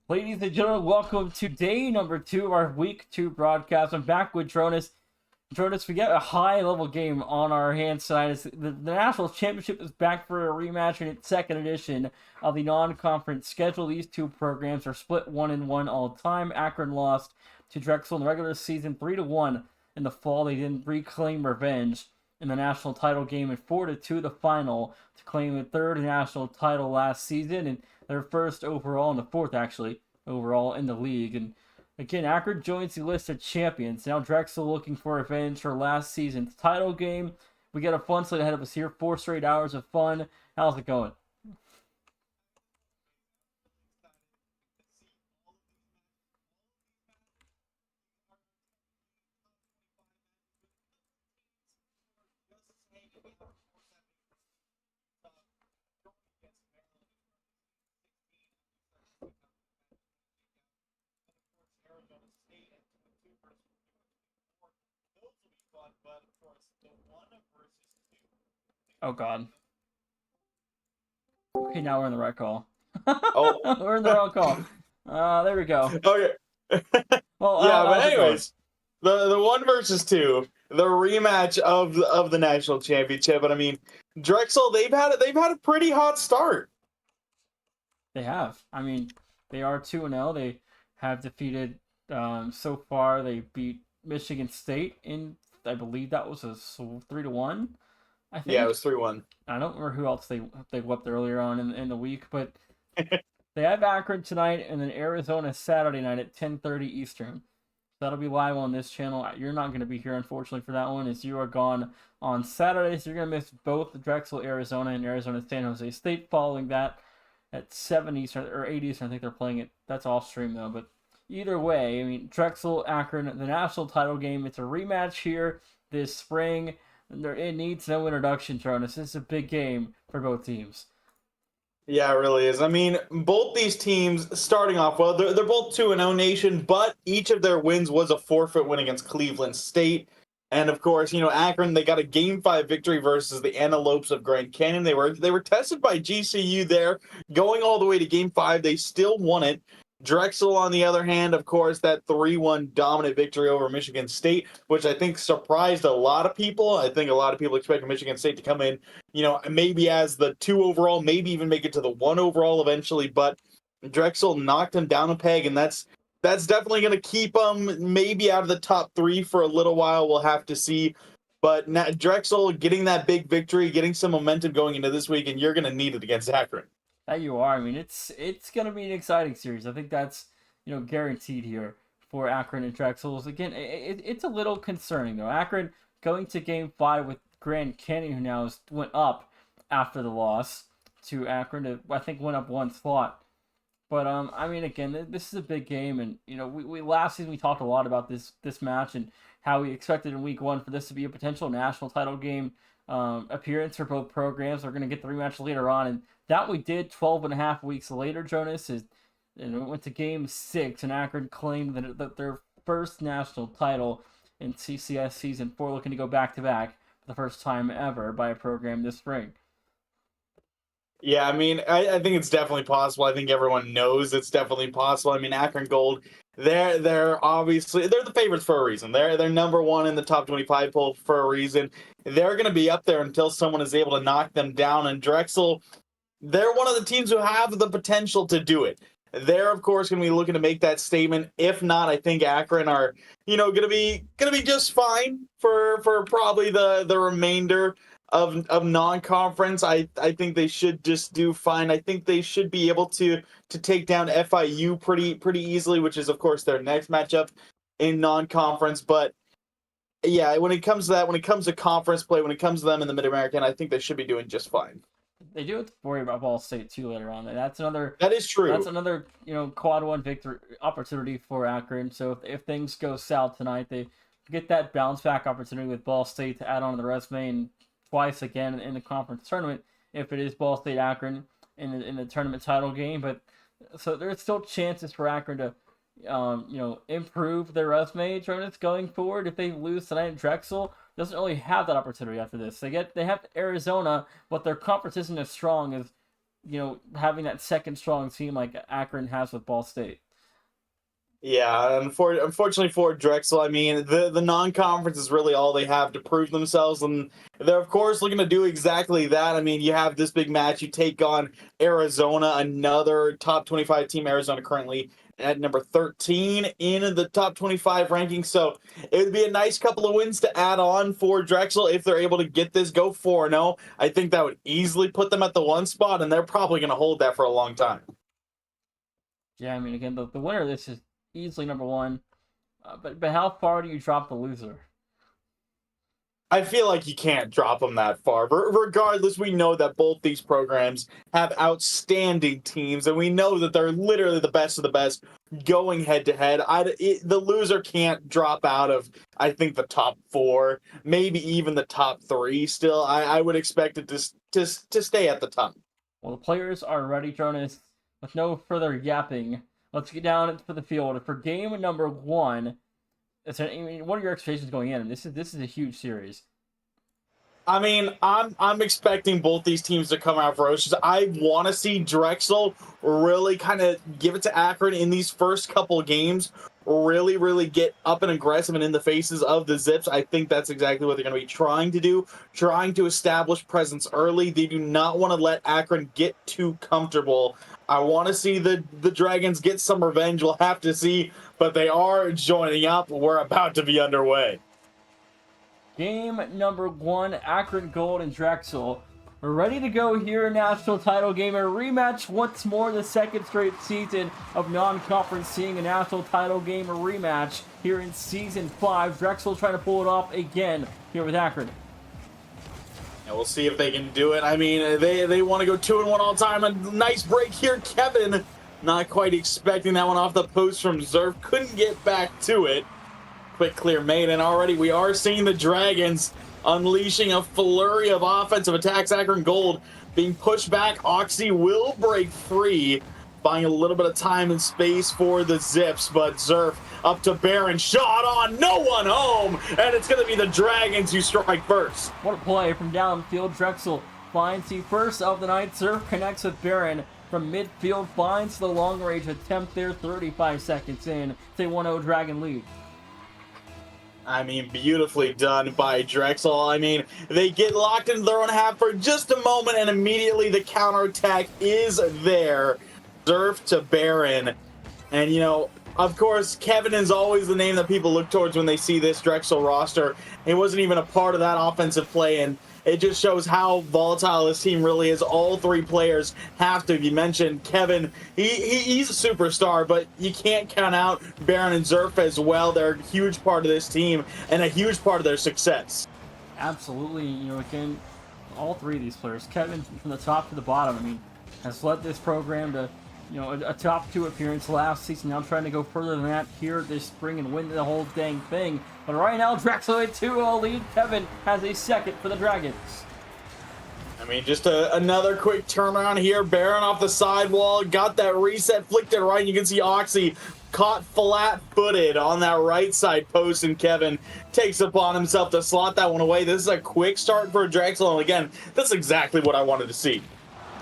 Ladies and gentlemen, welcome to day number 2 of our week 2 broadcast. I'm back with Jonas. Jonas, we got a high-level game on our hands tonight. The National Championship is back for a rematch in its second edition of the non-conference schedule. These two programs are split 1-1 all time. Akron lost to Drexel in the regular season 3-1 in the fall. They didn't reclaim revenge in the national title game, and 4-2 the final to claim the third national title last season and their first overall and the fourth actually overall in the league. And again, Akron joins the list of champions. Now Drexel looking for revenge for last season's title game. We got a fun slate ahead of us here. 4 straight hours of fun. How's it going? Oh God. Okay, now we're in the right call. Oh, We're in the wrong call. There we go. okay. Well, Yeah, but how's it going? anyways, the one versus two, the rematch of the national championship. And I mean, Drexel, they've had a pretty hot start. They have. I mean, they are 2-0. They have defeated so far. They beat Michigan State in, I believe that was a 3-1. I Yeah, it think. was 3-1. I don't remember who else they whipped earlier on in the week, but they have Akron tonight and then Arizona Saturday night at 10:30 Eastern. That'll be live on this channel. You're not going to be here, unfortunately, for that one, as you are gone on Saturday. So you're going to miss both Drexel, Arizona, and Arizona San Jose State following that at 7 Eastern or 8 Eastern. I think they're playing it. That's off stream, though. But either way, I mean, Drexel, Akron, the national title game. It's a rematch here this spring. It needs no introduction, Jonas. This is a big game for both teams. Yeah, it really is. I mean, both these teams starting off well. They're both 2-0 nation, but each of their wins was a forfeit win against Cleveland State. And of course, Akron, they got a game 5 victory versus the Antelopes of Grand Canyon. They were tested by GCU there, going all the way to game 5. They still won it. Drexel, on the other hand, of course, that 3-1 dominant victory over Michigan State, which I think surprised a lot of people. I think a lot of people expected Michigan State to come in, maybe as the 2 overall, maybe even make it to the 1 overall eventually. But Drexel knocked them down a peg, and that's definitely going to keep them maybe out of the top 3 for a little while. We'll have to see. But Drexel getting that big victory, getting some momentum going into this week, and you're going to need it against Akron. That you are. I mean, it's gonna be an exciting series. I think that's guaranteed here for Akron and Drexel. Again, it's a little concerning though. Akron going to Game 5 with Grand Canyon, who now went up after the loss to Akron. I think went up one slot. But I mean, again, this is a big game, and we last season we talked a lot about this match and how we expected in Week 1 for this to be a potential national title game appearance for both programs. We're going to get the rematch later on, and that we did 12 and a half weeks later, Jonas, and it went to Game 6, and Akron claimed that their first national title in CCS Season 4, looking to go back-to-back for the first time ever by a program this spring. Yeah, I mean, I think it's definitely possible. I think everyone knows it's definitely possible. I mean, Akron Gold, they're obviously they're the favorites for a reason. They're number 1 in the top 25 poll for a reason. They're going to be up there until someone is able to knock them down. And Drexel, they're one of the teams who have the potential to do it. They're of course going to be looking to make that statement. If not, I think Akron are going to be just fine for probably the remainder of non-conference. I think they should just do fine. I think they should be able to take down FIU pretty easily, which is of course their next matchup in non-conference. But yeah, when it comes to that, when it comes to conference play, when it comes to them in the Mid-American, I think they should be doing just fine. They do have to worry about Ball State too later on. That's another That is that's true. another quad one victory opportunity for Akron. So if things go south tonight, they get that bounce back opportunity with Ball State to add on to the resume, and twice again in the conference tournament if it is Ball State Akron in the tournament title game. But so there's still chances for Akron to improve their resume tournaments going forward. If they lose tonight, Drexel doesn't really have that opportunity after this. They have Arizona, but their conference isn't as strong as having that second strong team like Akron has with Ball State. Yeah, unfortunately for Drexel, I mean, the non-conference is really all they have to prove themselves, and they're of course looking to do exactly that. I mean, you have this big match, you take on Arizona, another top 25 team. Arizona currently at number 13 in the top 25 rankings, so it would be a nice couple of wins to add on for Drexel if they're able to get this, go 4-0. I think that would easily put them at the 1 spot, and they're probably going to hold that for a long time. Yeah, I mean, again, the winner of this is easily number 1. But how far do you drop the loser? I feel like you can't drop them that far. Regardless, we know that both these programs have outstanding teams, and we know that they're literally the best of the best going head to head. The loser can't drop out of, I think, the top 4, maybe even the top 3. Still, I would expect it to stay at the top. Well, the players are ready, Jonas. With no further yapping, let's get down into the field for game number 1. What are your expectations going in? This is a huge series. I mean, I'm expecting both these teams to come out ferocious. I want to see Drexel really kind of give it to Akron in these first couple of games. Really get up and aggressive and in the faces of the Zips. I think that's exactly what they're going to be trying to do, trying to establish presence early. They do not want to let Akron get too comfortable. I want to see the Dragons get some revenge. We'll have to see, but they are joining up. We're about to be underway. Game number 1, Akron Gold and Drexel. We're ready to go here, national title game, a rematch once more, the second straight season of non-conference seeing a national title game, a rematch here in season 5. Drexel trying to pull it off again here with Akron. And we'll see if they can do it. I mean, they want to go 2-1 all time. A nice break here. Kevin not quite expecting that one off the post from Zerf. Couldn't get back to it. Quick clear made, and already we are seeing the Dragons unleashing a flurry of offensive attacks. Akron Gold being pushed back. Oxy will break free, buying a little bit of time and space for the Zips, but Zerf up to Barron, shot on, no one home, and it's going to be the Dragons who strike first. What a play from downfield. Drexel finds the first of the night. Zerf connects with Barron from midfield, finds the long range attempt there, 35 seconds in. It's a 1-0 Dragon lead. I mean, beautifully done by Drexel. I mean, they get locked into their own half for just a moment, and immediately the counterattack is there. Zerf to Barron. And, you know, of course, Kevin is always the name that people look towards when they see this Drexel roster. He wasn't even a part of that offensive play, and it just shows how volatile this team really is. All 3 players have to be mentioned. Kevin, he's a superstar, but you can't count out Barron and Zerf as well. They're a huge part of this team and a huge part of their success. Absolutely. You know, again, all 3 of these players, Kevin from the top to the bottom, I mean, has led this program to, you know, a top 2 appearance last season. Now trying to go further than that here this spring and win the whole dang thing. But right now, Drexel a 2-0 lead. Kevin has a second for the Dragons. I mean, just another quick turnaround here. Barron off the sidewall, got that reset, flicked it right. You can see Oxy caught flat-footed on that right side post, and Kevin takes upon himself to slot that one away. This is a quick start for Drexel, and again, that's exactly what I wanted to see.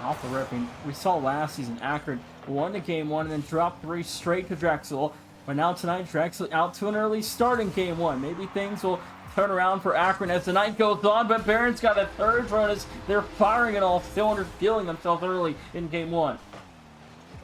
Off the rip, we saw last season Akron won the game 1 and then dropped 3 straight to Drexel. But now tonight, Drexel out to an early start in game 1. Maybe things will turn around for Akron as the night goes on, but Barron's got a third run as they're firing at all cylinders, feeling themselves early in game 1.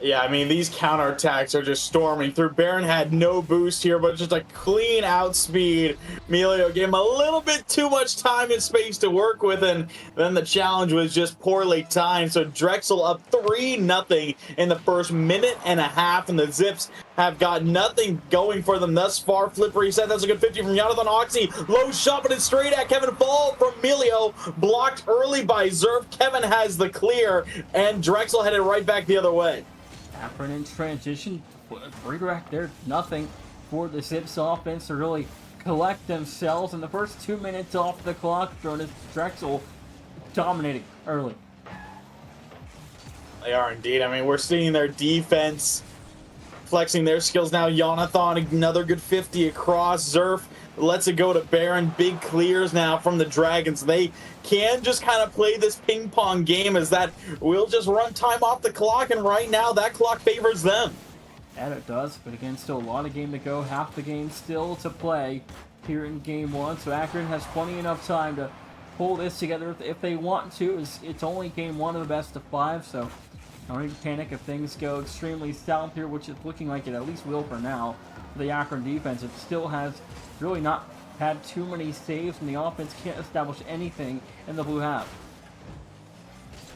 Yeah, I mean, these counterattacks are just storming through. Barron had no boost here, but just a clean outspeed. Emilio gave him a little bit too much time and space to work with, and then the challenge was just poorly timed. So Drexel up 3-0 in the first minute and a half, and the Zips have got nothing going for them thus far. Flip reset, that's a good 50 from Jonathan Oxy. Low shot, but it's straight at Kevin. Fall from Emilio, blocked early by Zerf. Kevin has the clear, and Drexel headed right back the other way. Akron in transition, redirect there, nothing for the Zips offense to really collect themselves in the first 2 minutes off the clock. Jonas Drexel dominating early. They are indeed. I mean, we're seeing their defense flexing their skills now. Jonathan, another good 50 across. Zerf lets it go to Baron. Big clears now from the Dragons. They can just kind of play this ping pong game as that will just run time off the clock, and right now that clock favors them. And it does, but again, still a lot of game to go. Half the game still to play here in game one, so Akron has plenty enough time to pull this together if they want to. It's only game one of the best of 5, so don't need to panic if things go extremely south here, which is looking like it at least will for now. For the Akron defense, it still has really not had too many saves, and the offense can't establish anything in the blue half.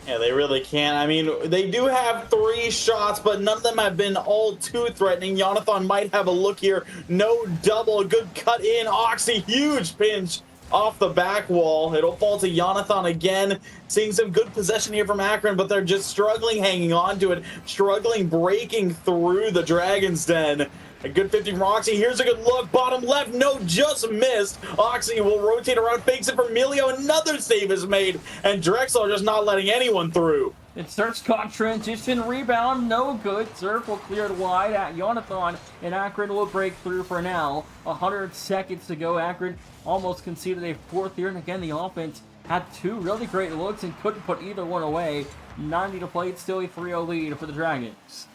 Yeah, they really can't. I mean, they do have 3 shots, but none of them have been all too threatening. Jonathan might have a look here. No double. A good cut in. Oxy, huge pinch off the back wall. It'll fall to Jonathan again. Seeing some good possession here from Akron, but they're just struggling hanging on to it. Struggling breaking through the Dragon's Den. A good 50 from Oxy. Here's a good look. Bottom left. No, just missed. Oxy will rotate around. Fakes it for Emilio. Another save is made. And Drexel are just not letting anyone through. It starts caught transition. Rebound. No good. Circle cleared wide at Jonathan. And Akron will break through for now. 100 seconds to go. Akron almost conceded a 4th here. And again, the offense had 2 really great looks and couldn't put either one away. 90 to play. It's still a 3-0 lead for the Dragons.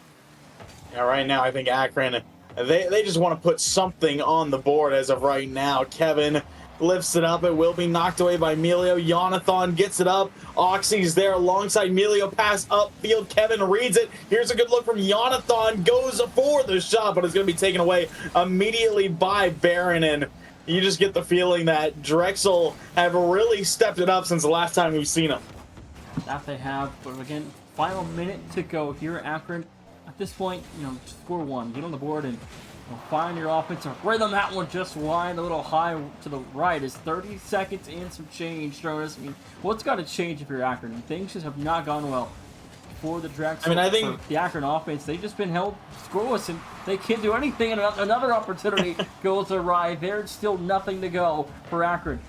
Yeah, right now I think Akron... They just want to put something on the board as of right now. Kevin lifts it up. It will be knocked away by Emilio. Jonathan gets it up. Oxy's there alongside Emilio. Pass upfield. Kevin reads it. Here's a good look from Jonathan. Goes for the shot, but it's going to be taken away immediately by Baron. And you just get the feeling that Drexel have really stepped it up since the last time we've seen them. That they have. But again, final minute to go here. Akron, at this point, score 1, get on the board, and find your offensive rhythm. That one just wide, a little high to the right. Is 30 seconds and some change, Jonas. I mean, what's got to change if you're Akron? Things just have not gone well for the Drexel. I mean, I think the Akron offense, they've just been held scoreless, and they can't do anything. And another opportunity goes awry. There's still nothing to go for Akron.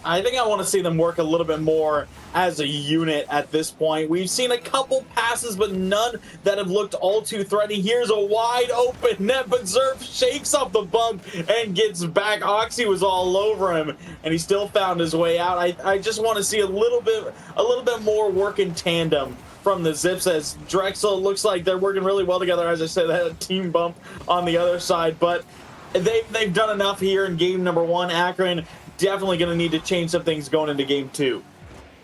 I think I want to see them work a little bit more as a unit at this point. We've seen a couple passes, but none that have looked all too threatening. Here's a wide open net, but Zerf shakes off the bump and gets back. Oxy was all over him, and he still found his way out. I just want to see a little bit more work in tandem from the Zips, as Drexel looks like they're working really well together. As I said, they had a team bump on the other side, but they've done enough here in game number 1. Akron definitely going to need to change some things going into game 2.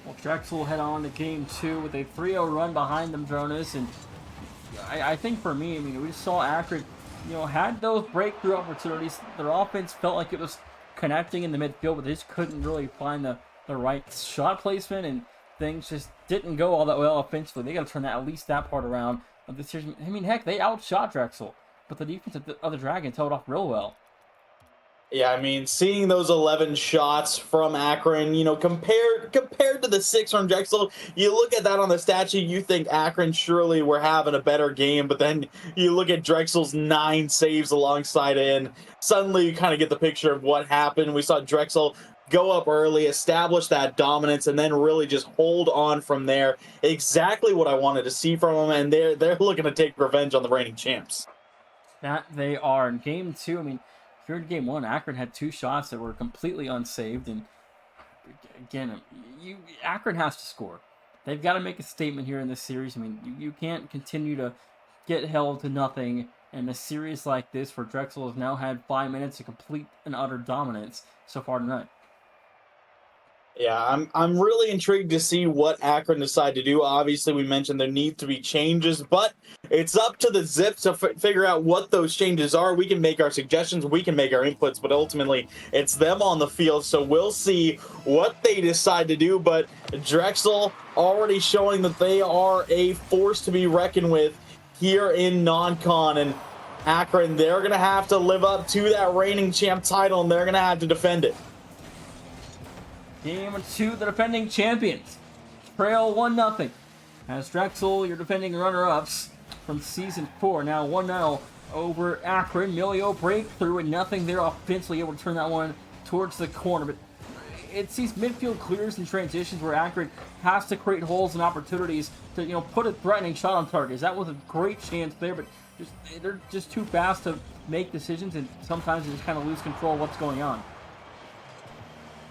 Well, Drexel will head on to game 2 with a 3-0 run behind them, Jonas. And I think for me, we just saw Akron, had those breakthrough opportunities. Their offense felt like it was connecting in the midfield, but they just couldn't really find the right shot placement, and things just didn't go all that well offensively. They got to turn at least that part around of the series. Heck, they outshot Drexel, but the defense of the Dragons held off real well. Yeah, seeing those 11 shots from Akron, compared to the 6 from Drexel, you look at that on the stat sheet, you think Akron surely were having a better game, but then you look at Drexel's 9 saves alongside it, and suddenly you kind of get the picture of what happened. We saw Drexel go up early, establish that dominance, and then really just hold on from there. Exactly what I wanted to see from them, and they're looking to take revenge on the reigning champs. That they are. In game 2, here in game 1, Akron had 2 shots that were completely unsaved, and again, Akron has to score. They've got to make a statement here in this series. You can't continue to get held to nothing in a series like this, where Drexel has now had 5 minutes of complete and utter dominance so far tonight. Yeah, I'm really intrigued to see what Akron decide to do. Obviously, we mentioned there need to be changes, but it's up to the Zips to figure out what those changes are. We can make our suggestions, we can make our inputs, but ultimately it's them on the field, so we'll see what they decide to do. But Drexel already showing that they are a force to be reckoned with here in non-con, and Akron, they're going to have to live up to that reigning champ title, and they're going to have to defend it. Game 2, the defending champions trail 1-0. As Drexel, your defending runner-ups from Season 4, now 1-0 over Akron. Emilio breakthrough and nothing there offensively, able to turn that one towards the corner. But it's these midfield clears and transitions where Akron has to create holes and opportunities to, put a threatening shot on target. That was a great chance there, but they're just too fast to make decisions, and sometimes they just kind of lose control of what's going on.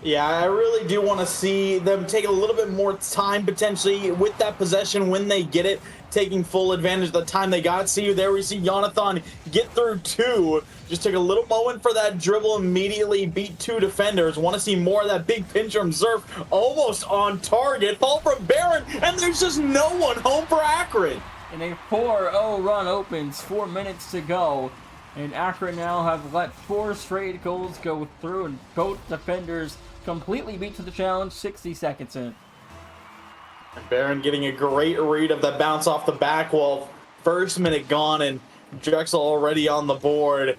Yeah, I really do want to see them take a little bit more time potentially with that possession when they get it, taking full advantage of the time they got. See, there we see Jonathan get through two. Just took a little moment for that dribble, immediately beat two defenders. Want to see more of that big pinch from Zerf, almost on target. Fall from Barron, and there's just no one home for Akron. And a 4-0 run opens, 4 minutes to go. And Akron now have let 4 straight goals go through, and both defenders completely beat to the challenge 60 seconds in. Barron getting a great read of the bounce off the back wall. First minute gone, and Drexel already on the board.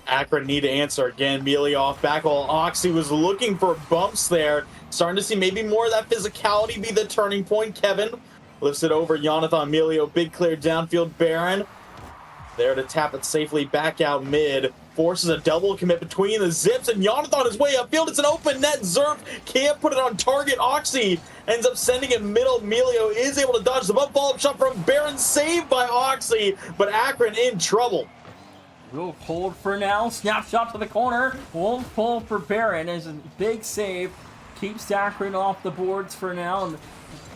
Akron need to answer again. Mealy off back wall. Oxy was looking for bumps there. Starting to see maybe more of that physicality be the turning point. Kevin lifts it over. Jonathan Emilio, big clear downfield. Barron there to tap it safely back out mid. Forces a double commit between the Zips, and Jonathan is way upfield. It's an open net. Zerf can't put it on target. Oxy ends up sending it middle. Emilio is able to dodge the follow-up shot from Barron, saved by Oxy, but Akron in trouble. Real cold for now. Snapshot to the corner. Won't fall for Barron as a big save. Keeps Akron off the boards for now. And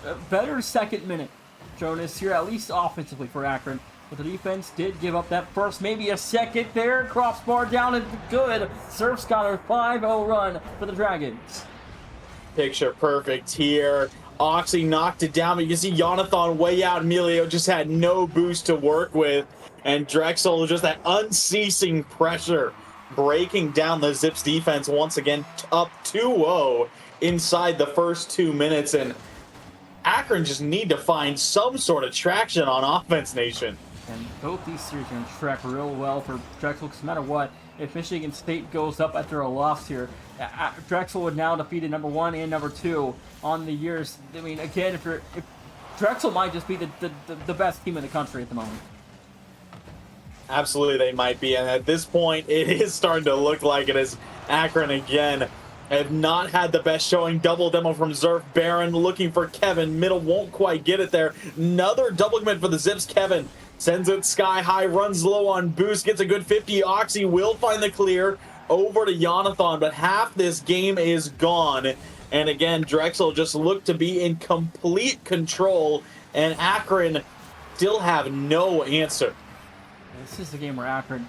a better second minute, Jonas, here, at least offensively for Akron. But the defense did give up that first, maybe a second there. Crossbar down and good. Surf's got a 5-0 run for the Dragons. Picture perfect here. Oxy knocked it down, but you can see Jonathan way out. Emilio just had no boost to work with. And Drexel, just that unceasing pressure, breaking down the Zips defense once again, up 2-0 inside the first 2 minutes. And Akron just need to find some sort of traction on offense, Nation. And both these series are going to track real well for Drexel, because no matter what, if Michigan State goes up after a loss here, Drexel would now defeat number 1 and number 2 on the years. I mean, again, if Drexel might just be the best team in the country at the moment. Absolutely, they might be. And at this point, it is starting to look like it is. Akron again have not had the best showing. Double demo from Zerf. Barron looking for Kevin. Middle won't quite get it there. Another double commit for the Zips. Kevin sends it sky high, runs low on boost, gets a good 50. Oxy will find the clear over to Jonathan, but half this game is gone. And again, Drexel just looked to be in complete control, and Akron still have no answer. This is the game where Akron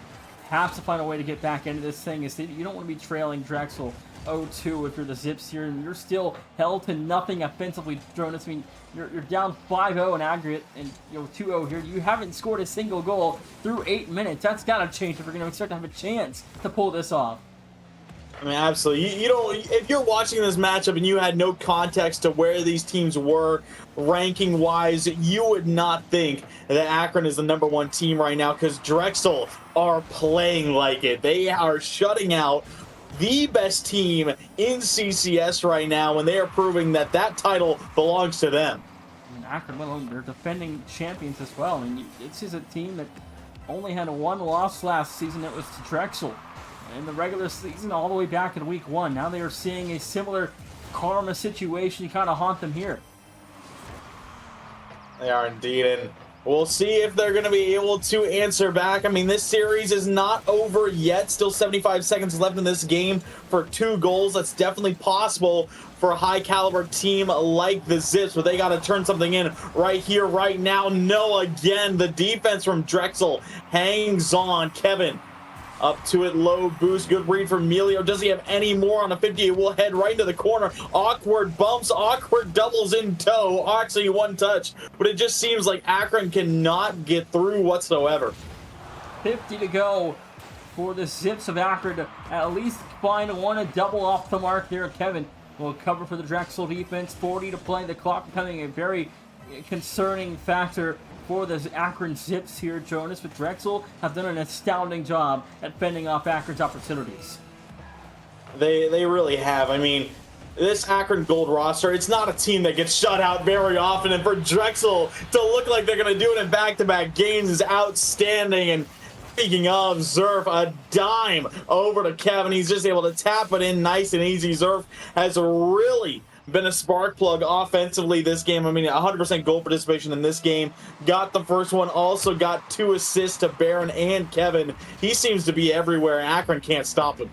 has to find a way to get back into this thing. You don't want to be trailing Drexel 0-2 if you're the Zips here, and you're still held to nothing offensively, Jonas. I mean, you're down 5-0 in aggregate, and 2-0 here. You haven't scored a single goal through 8 minutes. That's got to change if we're going to expect to have a chance to pull this off. I mean, absolutely. You don't. If you're watching this matchup and you had no context to where these teams were ranking-wise, you would not think that Akron is the #1 team right now, because Drexel are playing like it. They are shutting out the best team in CCS right now, and they are proving that that title belongs to them. And Akron, they're defending champions as well. I mean, this is a team that only had 1 loss last season. It was to Drexel in the regular season all the way back in week 1. Now they are seeing a similar karma situation kind of haunt them here. They are indeed, and we'll see if they're going to be able to answer back. I mean, this series is not over yet. Still 75 seconds left in this game for 2 goals. That's definitely possible for a high-caliber team like the Zips, but they got to turn something in right here, right now. No, again, the defense from Drexel hangs on. Kevin up to it, low boost, good read from Emilio. Does he have any more on a 50? It will head right into the corner. Awkward bumps, awkward doubles in tow. Actually, 1 touch, but it just seems like Akron cannot get through whatsoever. 50 to go for the Zips of Akron to at least find a double off the mark there. Kevin will cover for the Drexel defense. 40 to play. The clock becoming a very concerning factor for the Akron Zips here, Jonas, but Drexel have done an astounding job at fending off Akron's opportunities. They really have. I mean, this Akron Gold roster, it's not a team that gets shut out very often, and for Drexel to look like they're going to do it in back-to-back games is outstanding. And speaking of Zerf, a dime over to Kevin. He's just able to tap it in nice and easy. Zerf has really been a spark plug offensively this game. I mean, 100% goal participation in this game. Got the first one, also got 2 assists to Barron and Kevin. He seems to be everywhere. Akron can't stop him.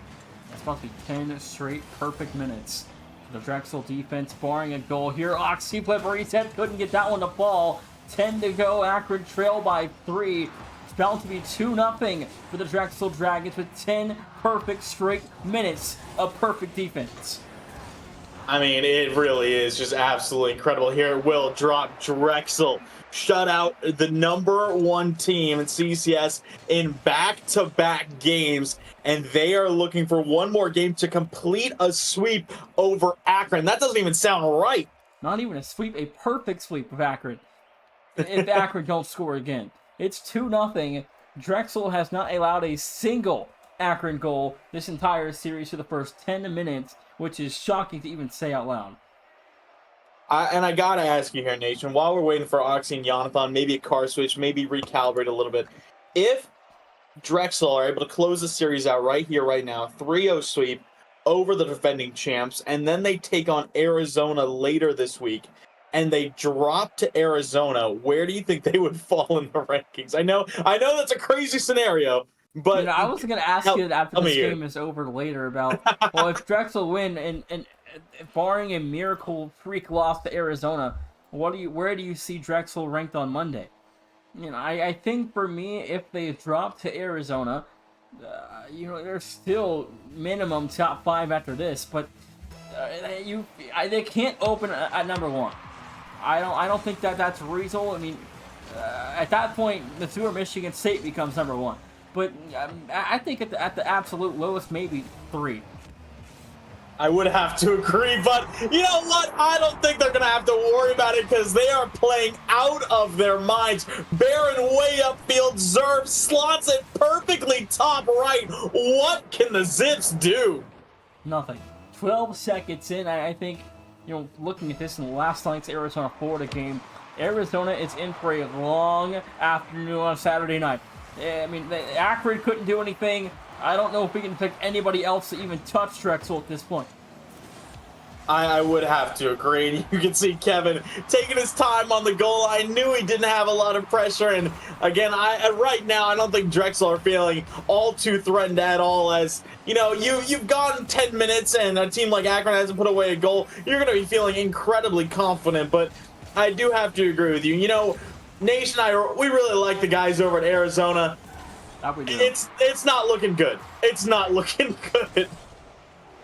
That's about to be 10 straight perfect minutes for the Drexel defense, barring a goal here. Oxy flip reset, couldn't get that one to fall. 10 to go, Akron trail by 3. It's bound to be 2-0 for the Drexel Dragons with 10 perfect straight minutes of perfect defense. I mean, it really is just absolutely incredible. Here it will drop Drexel. Shut out the #1 team in CCS in back-to-back games, and they are looking for one more game to complete a sweep over Akron. That doesn't even sound right. Not even a sweep, a perfect sweep of Akron. If Akron don't score again. It's 2-0. Drexel has not allowed a single Akron goal this entire series for the first 10 minutes, which is shocking to even say out loud. And I gotta ask you here, Nation, while we're waiting for Oxy and Jonathan, maybe a car switch, maybe recalibrate a little bit. If Drexel are able to close the series out right here, right now, 3-0 sweep over the defending champs, and then they take on Arizona later this week, and they drop to Arizona, where do you think they would fall in the rankings? I know that's a crazy scenario, but I was going to ask you after this game is over later about, well, if Drexel win and barring a miracle freak loss to Arizona, where do you see Drexel ranked on Monday? I think for me, if they drop to Arizona, they're still minimum top 5 after this, but they can't open at #1. I don't think that's reasonable. I mean, at that point, Missouri, Michigan State becomes #1. But I think at the absolute lowest, maybe 3. I would have to agree, but you know what? I don't think they're going to have to worry about it because they are playing out of their minds. Barron way upfield. Zerb slots it perfectly top right. What can the Zips do? Nothing. 12 seconds in, I think, looking at this in last night's Arizona-Florida game, Arizona is in for a long afternoon on Saturday night. I mean, Akron couldn't do anything. I don't know if we can pick anybody else to even touch Drexel at this point. I would have to agree. You can see Kevin taking his time on the goal. I knew he didn't have a lot of pressure, and again, right now I don't think Drexel are feeling all too threatened at all. As you've gone 10 minutes, and a team like Akron hasn't put away a goal. You're going to be feeling incredibly confident. But I do have to agree with you. Nation, we really like the guys over at Arizona. It's not looking good. It's not looking good.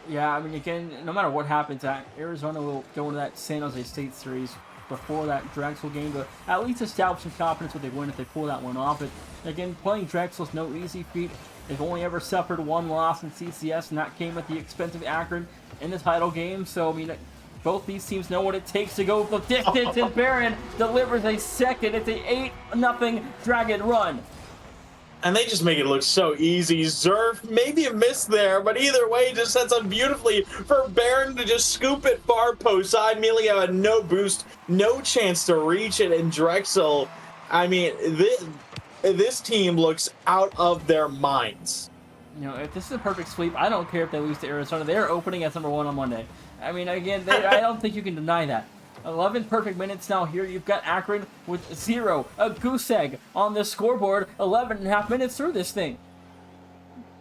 Yeah, I mean, again, no matter what happens, Arizona will go into that San Jose State series before that Drexel game to at least establish some confidence when they win if they pull that one off. But again, playing Drexel is no easy feat. They've only ever suffered one loss in CCS, and that came at the expense of Akron in the title game. So, I mean, both these teams know what it takes to go the distance, and Barron delivers a second. It's a 8-0 Dragon run. And they just make it look so easy. Zerf, maybe a miss there, but either way, it just sets up beautifully for Barron to just scoop it far post side. Emilio had no boost, no chance to reach it, and Drexel, I mean, this team looks out of their minds. If this is a perfect sweep, I don't care if they lose to Arizona. They're opening as #1 on Monday. I mean, again, I don't think you can deny that. 11 perfect minutes now here. You've got Akron with 0, a goose egg on the scoreboard. 11.5 minutes through this thing.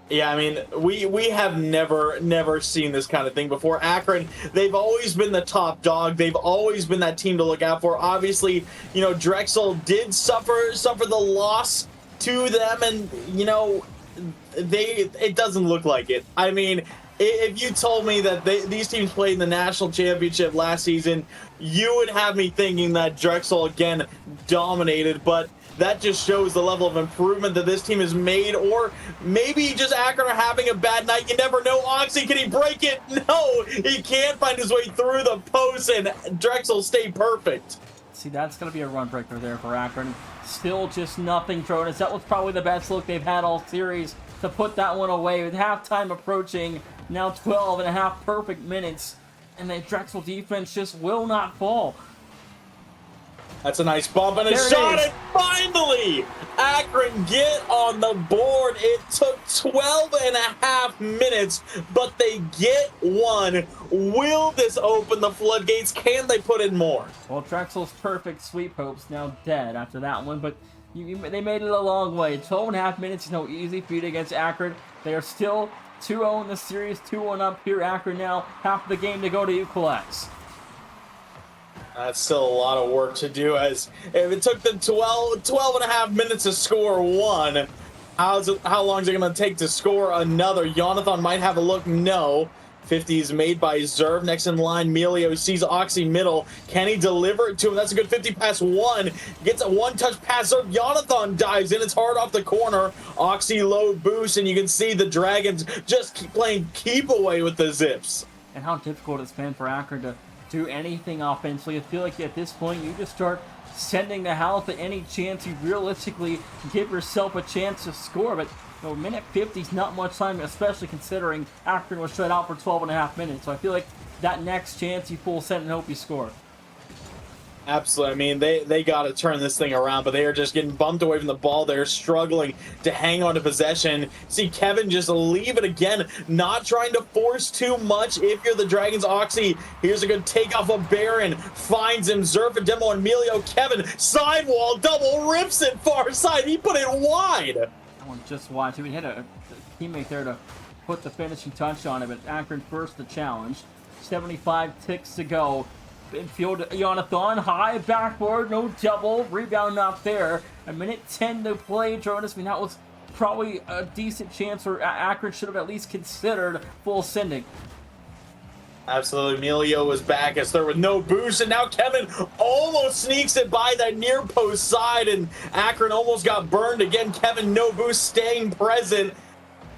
Yeah, I mean, we have never seen this kind of thing before. Akron, they've always been the top dog. They've always been that team to look out for. Obviously, Drexel did suffer the loss to them, and it doesn't look like it. I mean, if you told me that these teams played in the national championship last season, you would have me thinking that Drexel again dominated, but that just shows the level of improvement that this team has made. Or maybe just Akron are having a bad night. You never know. Oxy, can he break it? No, he can't find his way through the post, and Drexel stayed perfect. See, that's going to be a run breaker there for Akron. Still just nothing, Jonas. That was probably the best look they've had all series to put that one away. With halftime approaching, now 12.5 perfect minutes, and the Drexel defense just will not fall. That's a nice bump and a There it shot, is. and finally, Akron get on the board. It took 12 and a half minutes, but they get one. Will this open the floodgates? Can they put in more? Well, Drexel's perfect sweep hopes now dead after that one, but they made it a long way. 12 and a half minutes is no easy feat against Akron. They are still 2-0 in the series, 2-1 up here. Akron now half the game to go to equalize. That's still a lot of work to do, as if it took them 12 and a half minutes to score one, how long is it going to take to score another? Jonathan might have a look. No. 50 is made by Zerv. Next in line, Melio sees Oxy middle. Can he deliver it to him? That's a good 50 pass one. Gets a one-touch pass. Zerv. Jonathan dives in. It's hard off the corner. Oxy low boost, and you can see the Dragons just keep playing keep away with the zips. And how difficult it's been for Akron to do anything offensively. I feel like at this point you just start sending the health at any chance you realistically give yourself a chance to score. But minute 50 is not much time, especially considering Akron was shut out for 12 and a half minutes. So I feel like that next chance you full send and hope you score. Absolutely. I mean, they got to turn this thing around, but they are just getting bumped away from the ball. They're struggling to hang on to possession. See Kevin just leave it again, not trying to force too much if you're the Dragons. Oxy, here's a good takeoff of Baron, finds him. Zerf and Demo and Melio. Kevin, sidewall, double, rips it far side. He put it wide. That one just wide. We had a teammate there to put the finishing touch on it, but Akron first the challenge. 75 ticks to go. Infield, Jonathan, high backboard, no double, rebound not there. A minute 10 to play, Jonas. I mean, that was probably a decent chance where Akron should have at least considered full sending. Absolutely, Melio was back as there with no boost, and now Kevin almost sneaks it by that near post side, and Akron almost got burned again. Kevin, no boost, staying present.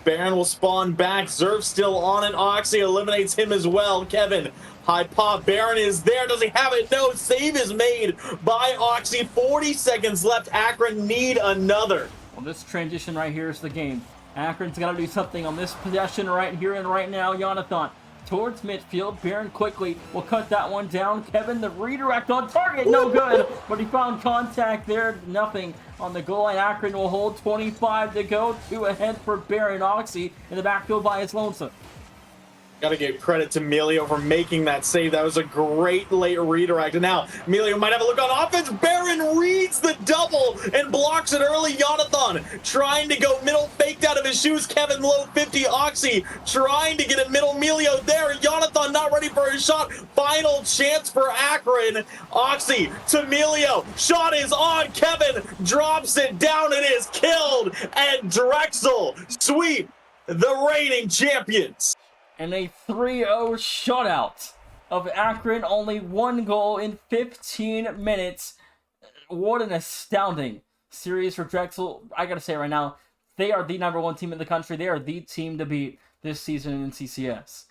Baron will spawn back. Zerv still on it. Oxy eliminates him as well. Kevin, high pop. Baron is there. Does he have it? No. Save is made by Oxy. 40 seconds left. Akron need another. Well, this transition right here is the game. Akron's got to do something on this possession right here and right now. Jonathan towards midfield. Baron quickly will cut that one down. Kevin, the redirect on target. No good. But he found contact there. Nothing on the goal line. Akron will hold 25 to go. 2 ahead for Baron. Oxy in the backfield by his lonesome. Gotta give credit to Melio for making that save. That was a great late redirect. And now Melio might have a look on offense. Baron reads the double and blocks it early. Jonathan trying to go middle, faked out of his shoes. Kevin low 50. Oxy trying to get it middle. Melio there. Jonathan not ready for his shot. Final chance for Akron. Oxy to Melio. Shot is on. Kevin drops it down. It is killed. And Drexel sweep the reigning champions. And a 3-0 shutout of Akron. Only one goal in 15 minutes. What an astounding series for Drexel. I gotta say right now, they are the #1 team in the country. They are the team to beat this season in CCS.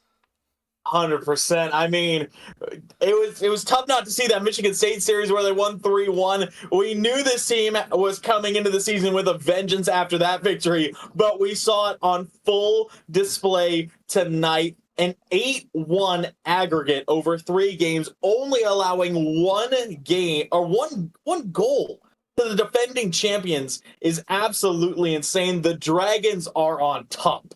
100%. I mean, it was tough not to see that Michigan State series where they won 3-1. We knew this team was coming into the season with a vengeance after that victory, but we saw it on full display tonight. An 8-1 aggregate over 3 games, only allowing one goal to the defending champions is absolutely insane. The Dragons are on top.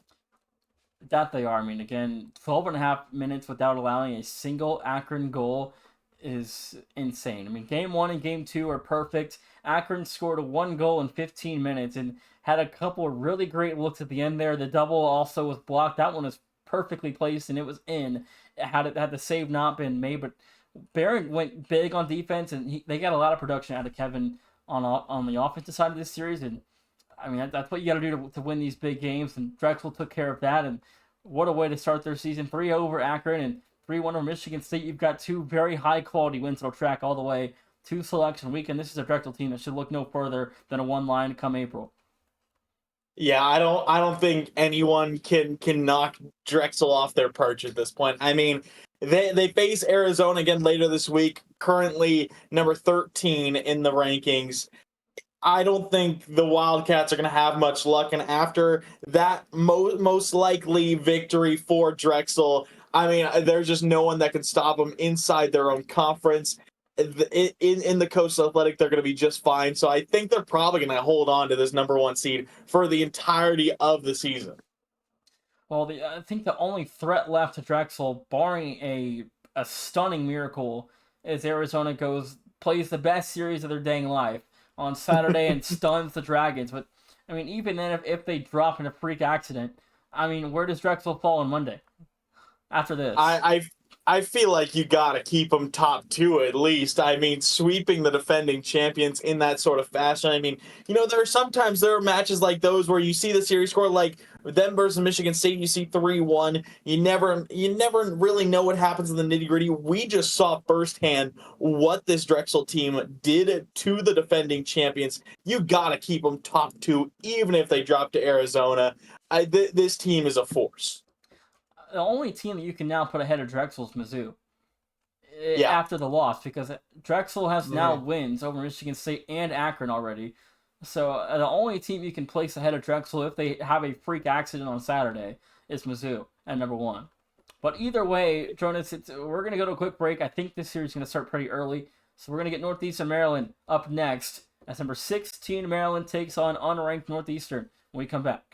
That they are. I mean, again, 12 and a half minutes without allowing a single Akron goal is insane. I mean, game 1 and game 2 are perfect. Akron scored 1 goal in 15 minutes and had a couple of really great looks at the end there. The double also was blocked. That one was perfectly placed and it was in. Had the save not been made, but Barron went big on defense and they got a lot of production out of Kevin on the offensive side of this series. And I mean, that's what you got to do to win these big games. And Drexel took care of that. And what a way to start their season. 3-0 over Akron and 3-1 over Michigan State. You've got 2 very high-quality wins that'll track all the way to selection weekend. This is a Drexel team that should look no further than a 1 line come April. Yeah, I don't think anyone can knock Drexel off their perch at this point. I mean, they face Arizona again later this week, currently number 13 in the rankings. I don't think the Wildcats are going to have much luck. And after that most likely victory for Drexel, I mean, there's just no one that can stop them inside their own conference. in the Coastal Athletic, they're going to be just fine. So I think they're probably going to hold on to this number one seed for the entirety of the season. Well, I think the only threat left to Drexel, barring a stunning miracle, is Arizona plays the best series of their dang life on Saturday and stuns the Dragons. But I mean, even then, if they drop in a freak accident, I mean, where does Drexel fall on Monday after this? I feel like you got to keep them top two at least. I mean, sweeping the defending champions in that sort of fashion. I mean, there are matches like those where you see the series score, like them versus Michigan State. You see 3-1. You never really know what happens in the nitty gritty. We just saw firsthand what this Drexel team did to the defending champions. You got to keep them top two, even if they drop to Arizona. This team is a force. The only team that you can now put ahead of Drexel is Mizzou Yeah. after the loss, because Drexel has now wins over Michigan State and Akron already. So the only team you can place ahead of Drexel if they have a freak accident on Saturday is Mizzou at number one. But either way, Jonas, we're going to go to a quick break. I think this series is going to start pretty early. So we're going to get Northeastern Maryland up next as number 16 Maryland takes on unranked Northeastern when we come back.